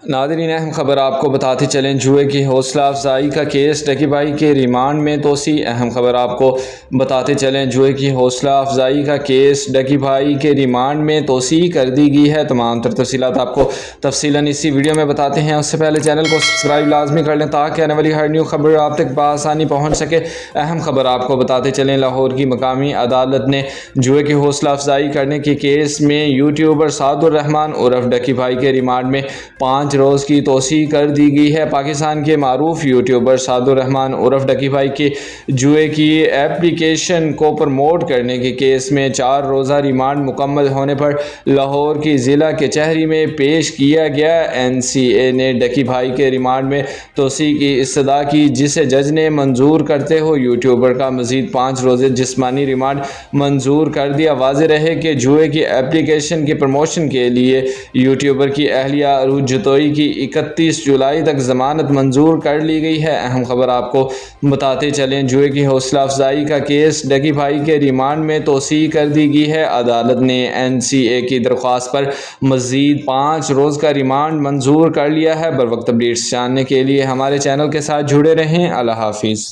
नाज़रीन, अहम खबर आपको बताते चलें, जुए की हौसला अफजाई का केस डकी भाई के रिमांड में तोसी। अहम खबर आपको बताते चलें, जुए की हौसला अफजाई का केस डकी भाई के रिमांड में तोसी कर दी गई है। तमाम तर तफसीलात आपको तफसीलन इसी वीडियो में बताते हैं। उससे पहले चैनल को सब्सक्राइब लाजमी कर लें ताकि आने वाली हर न्यू खबर आप तक बआसानी पहुँच सके। अहम खबर आपको बताते चलें, लाहौर की मकामी अदालत ने जुए की हौसला अफजाई करने के केस में यूट्यूबर सादुर रहमान उर्फ डकी भाई के रिमांड में 5 रोज़ की तोसी कर दी गई है। पाकिस्तान के मारूफ यूट्यूबर सादुर रहमान उर्फ डकी भाई के जुए की एप्लीकेशन को प्रमोट करने के केस में 4 रोज़ा रिमांड मुकम्मल होने पर लाहौर की ज़िला कचहरी में पेश किया गया। NCA ने डकी भाई के रिमांड में तोसी की इस्तदा की, जिसे जज ने मंजूर करते हो यूट्यूबर का मज़ीद 5 रोज़े जिस्मानी रिमांड मंजूर कर दिया। वाज़ेह रहे कि जुए की एप्लीकेशन के प्रमोशन के लिए यूट्यूबर की अहलिया अरूज जतोई की 31 जुलाई तक ज़मानत मंजूर कर ली गई है। अहम खबर आपको बताते चलें, जुए की हौसला अफजाई का केस डकी भाई के रिमांड में तोसी कर दी गई है। अदालत ने NCA की दरख्वास्त पर मज़ीद 5 रोज़ का रिमांड मंजूर कर लिया है। बर वक्त अपडेट्स जानने के लिए हमारे चैनल के साथ जुड़े रहें। अल्लाह हाफिज़।